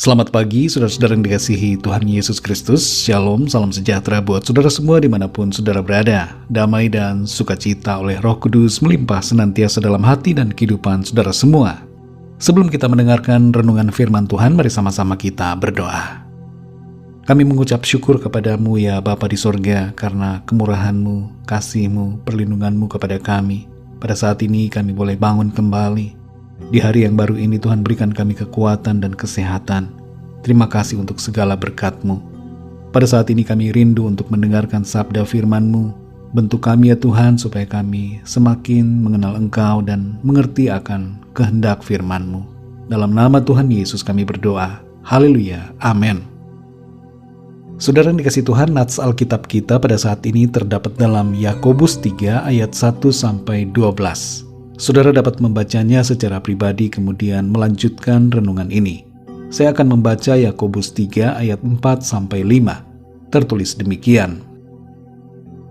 Selamat pagi, saudara-saudara yang dikasihi Tuhan Yesus Kristus. Shalom, salam sejahtera buat saudara semua dimanapun saudara berada. Damai dan sukacita oleh Roh Kudus melimpah senantiasa dalam hati dan kehidupan saudara semua. Sebelum kita mendengarkan renungan firman Tuhan, mari sama-sama kita berdoa. Kami mengucap syukur kepadamu ya Bapa di sorga, karena kemurahan-Mu, kasih-Mu, perlindungan-Mu kepada kami. Pada saat ini kami boleh bangun kembali. Di hari yang baru ini Tuhan berikan kami kekuatan dan kesehatan. Terima kasih untuk segala berkat-Mu. Pada saat ini kami rindu untuk mendengarkan sabda firman-Mu. Bentuk kami ya Tuhan supaya kami semakin mengenal Engkau dan mengerti akan kehendak firman-Mu. Dalam nama Tuhan Yesus kami berdoa. Haleluya. Amin. Saudara yang dikasihi Tuhan, nats Alkitab kita pada saat ini terdapat dalam Yakobus 3 ayat 1-12. Saudara dapat membacanya secara pribadi kemudian melanjutkan renungan ini. Saya akan membaca Yakobus 3 ayat 4-5. Tertulis demikian.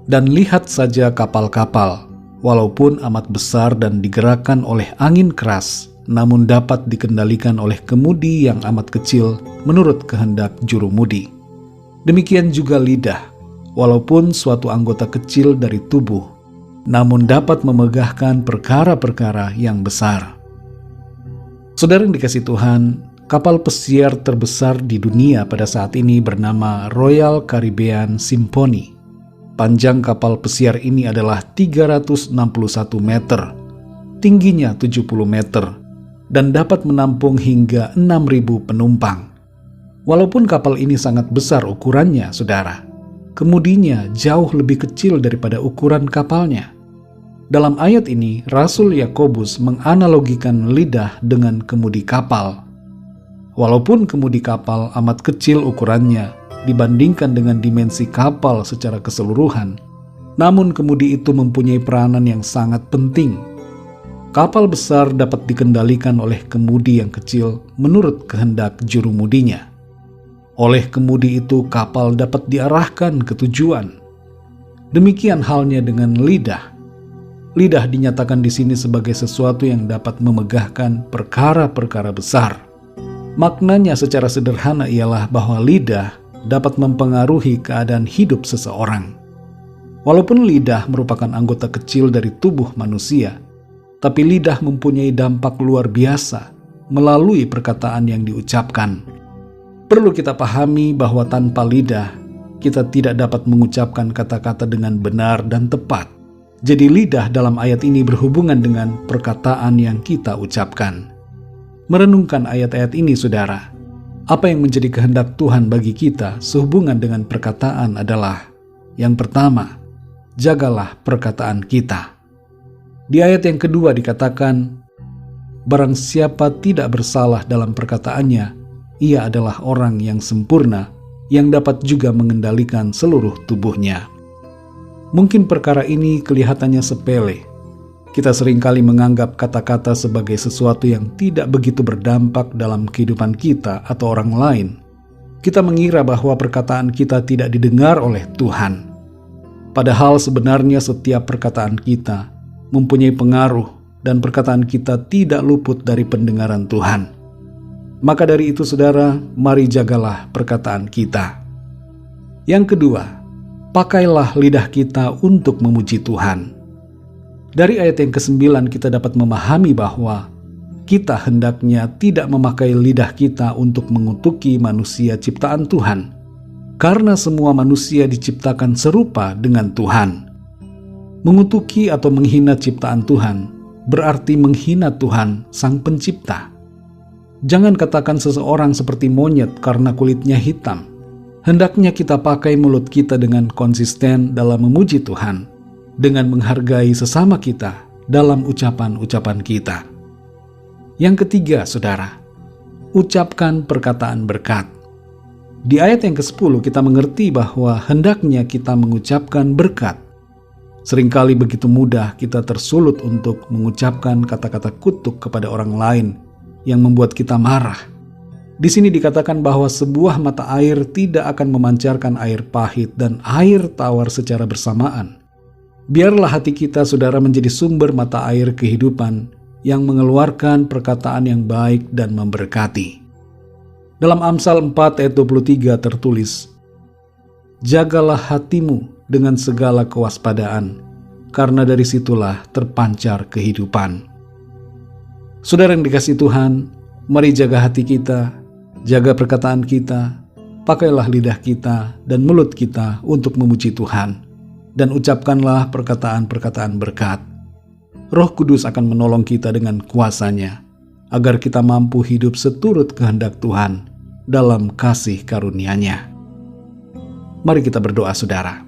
Dan lihat saja kapal-kapal, walaupun amat besar dan digerakkan oleh angin keras, namun dapat dikendalikan oleh kemudi yang amat kecil menurut kehendak jurumudi. Demikian juga lidah, walaupun suatu anggota kecil dari tubuh, namun dapat memegahkan perkara-perkara yang besar. Saudara yang dikasihi Tuhan, kapal pesiar terbesar di dunia pada saat ini bernama Royal Caribbean Symphony. Panjang kapal pesiar ini adalah 361 meter, tingginya 70 meter, dan dapat menampung hingga 6.000 penumpang. Walaupun kapal ini sangat besar ukurannya, saudara, kemudinya jauh lebih kecil daripada ukuran kapalnya. Dalam ayat ini, Rasul Yakobus menganalogikan lidah dengan kemudi kapal. Walaupun kemudi kapal amat kecil ukurannya dibandingkan dengan dimensi kapal secara keseluruhan, namun kemudi itu mempunyai peranan yang sangat penting. Kapal besar dapat dikendalikan oleh kemudi yang kecil menurut kehendak jurumudinya. Oleh kemudi itu, kapal dapat diarahkan ke tujuan. Demikian halnya dengan lidah. Lidah dinyatakan di sini sebagai sesuatu yang dapat memegahkan perkara-perkara besar. Maknanya secara sederhana ialah bahwa lidah dapat mempengaruhi keadaan hidup seseorang. Walaupun lidah merupakan anggota kecil dari tubuh manusia, tapi lidah mempunyai dampak luar biasa melalui perkataan yang diucapkan. Perlu kita pahami bahwa tanpa lidah, kita tidak dapat mengucapkan kata-kata dengan benar dan tepat. Jadi lidah dalam ayat ini berhubungan dengan perkataan yang kita ucapkan. Merenungkan ayat-ayat ini, saudara, apa yang menjadi kehendak Tuhan bagi kita sehubungan dengan perkataan adalah, yang pertama, jagalah perkataan kita. Di ayat yang kedua dikatakan, barang siapa tidak bersalah dalam perkataannya, ia adalah orang yang sempurna, yang dapat juga mengendalikan seluruh tubuhnya. Mungkin perkara ini kelihatannya sepele. Kita seringkali menganggap kata-kata sebagai sesuatu yang tidak begitu berdampak dalam kehidupan kita atau orang lain. Kita mengira bahwa perkataan kita tidak didengar oleh Tuhan. Padahal sebenarnya setiap perkataan kita mempunyai pengaruh dan perkataan kita tidak luput dari pendengaran Tuhan. Maka dari itu, saudara, mari jagalah perkataan kita. Yang kedua, pakailah lidah kita untuk memuji Tuhan. Dari ayat yang ke-9 kita dapat memahami bahwa kita hendaknya tidak memakai lidah kita untuk mengutuki manusia ciptaan Tuhan, karena semua manusia diciptakan serupa dengan Tuhan. Mengutuki atau menghina ciptaan Tuhan berarti menghina Tuhan, Sang Pencipta. Jangan katakan seseorang seperti monyet karena kulitnya hitam. Hendaknya kita pakai mulut kita dengan konsisten dalam memuji Tuhan, dengan menghargai sesama kita dalam ucapan-ucapan kita. Yang ketiga, saudara, ucapkan perkataan berkat. Di ayat yang ke-10 kita mengerti bahwa hendaknya kita mengucapkan berkat. Seringkali begitu mudah kita tersulut untuk mengucapkan kata-kata kutuk kepada orang lain yang membuat kita marah. Di sini dikatakan bahwa sebuah mata air tidak akan memancarkan air pahit dan air tawar secara bersamaan. Biarlah hati kita, saudara, menjadi sumber mata air kehidupan yang mengeluarkan perkataan yang baik dan memberkati. Dalam Amsal 4 ayat 23 tertulis, "Jagalah hatimu dengan segala kewaspadaan, karena dari situlah terpancar kehidupan." Saudara yang dikasihi Tuhan, mari jaga hati kita, jaga perkataan kita, pakailah lidah kita dan mulut kita untuk memuji Tuhan, dan ucapkanlah perkataan-perkataan berkat. Roh Kudus akan menolong kita dengan kuasa-Nya, agar kita mampu hidup seturut kehendak Tuhan dalam kasih karunia-Nya. Mari kita berdoa, saudara.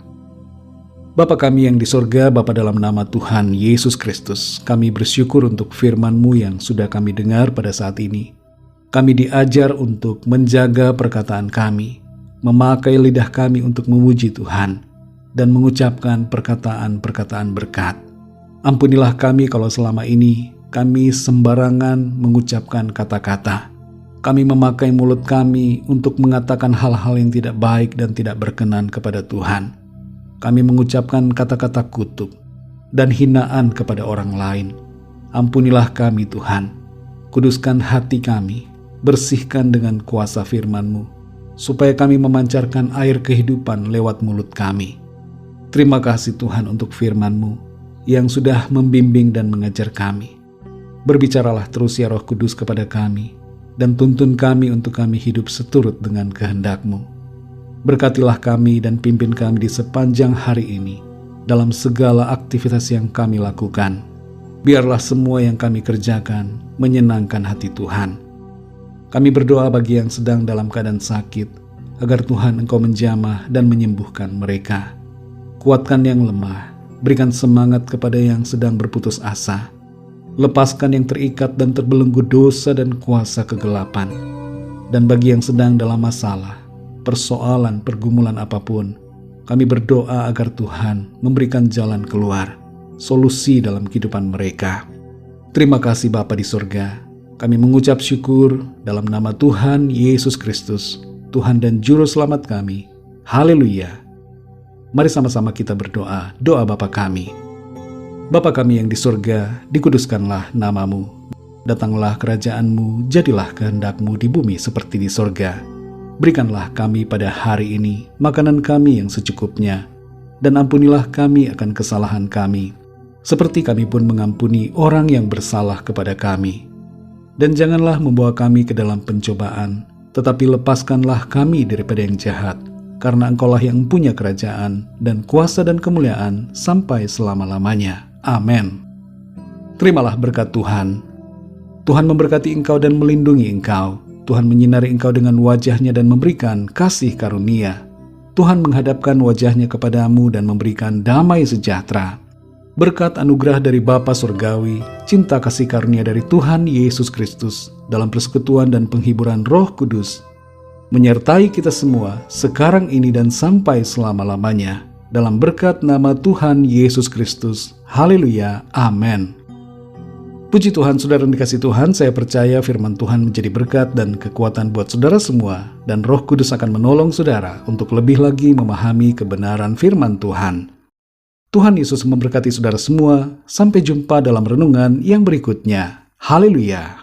Bapa kami yang di sorga, Bapa, dalam nama Tuhan Yesus Kristus, kami bersyukur untuk firman-Mu yang sudah kami dengar pada saat ini. Kami diajar untuk menjaga perkataan kami, memakai lidah kami untuk memuji Tuhan, dan mengucapkan perkataan-perkataan berkat. Ampunilah kami kalau selama ini kami sembarangan mengucapkan kata-kata. Kami memakai mulut kami untuk mengatakan hal-hal yang tidak baik dan tidak berkenan kepada Tuhan. Kami mengucapkan kata-kata kutuk dan hinaan kepada orang lain. Ampunilah kami Tuhan. Kuduskan hati kami, bersihkan dengan kuasa firman-Mu, supaya kami memancarkan air kehidupan lewat mulut kami. Terima kasih Tuhan untuk firman-Mu yang sudah membimbing dan mengajar kami. Berbicaralah terus ya Roh Kudus kepada kami, dan tuntun kami untuk kami hidup seturut dengan kehendak-Mu. Berkatilah kami dan pimpin kami di sepanjang hari ini, dalam segala aktivitas yang kami lakukan. Biarlah semua yang kami kerjakan menyenangkan hati Tuhan. Kami berdoa bagi yang sedang dalam keadaan sakit, agar Tuhan Engkau menjamah dan menyembuhkan mereka. Kuatkan yang lemah, berikan semangat kepada yang sedang berputus asa. Lepaskan yang terikat dan terbelenggu dosa dan kuasa kegelapan. Dan bagi yang sedang dalam masalah, persoalan, pergumulan apapun, kami berdoa agar Tuhan memberikan jalan keluar, solusi dalam kehidupan mereka. Terima kasih Bapa di sorga. Kami mengucap syukur dalam nama Tuhan Yesus Kristus, Tuhan dan Juru Selamat kami. Haleluya. Mari sama-sama kita berdoa, doa Bapa kami. Bapa kami yang di surga, dikuduskanlah nama-Mu. Datanglah kerajaan-Mu, jadilah kehendak-Mu di bumi seperti di surga. Berikanlah kami pada hari ini makanan kami yang secukupnya, dan ampunilah kami akan kesalahan kami, seperti kami pun mengampuni orang yang bersalah kepada kami. Dan janganlah membawa kami ke dalam pencobaan, tetapi lepaskanlah kami daripada yang jahat, karena Engkaulah yang punya kerajaan dan kuasa dan kemuliaan sampai selama-lamanya. Amin. Terimalah berkat Tuhan. Tuhan memberkati engkau dan melindungi engkau. Tuhan menyinari engkau dengan wajah-Nya dan memberikan kasih karunia. Tuhan menghadapkan wajah-Nya kepadamu dan memberikan damai sejahtera. Berkat anugerah dari Bapa Surgawi, cinta kasih karunia dari Tuhan Yesus Kristus, dalam persekutuan dan penghiburan Roh Kudus, menyertai kita semua sekarang ini dan sampai selama-lamanya. Dalam berkat nama Tuhan Yesus Kristus. Haleluya. Amin. Puji Tuhan, saudara yang dikasihi Tuhan, saya percaya firman Tuhan menjadi berkat dan kekuatan buat saudara semua, dan Roh Kudus akan menolong saudara untuk lebih lagi memahami kebenaran firman Tuhan. Tuhan Yesus memberkati saudara semua. Sampai jumpa dalam renungan yang berikutnya. Haleluya.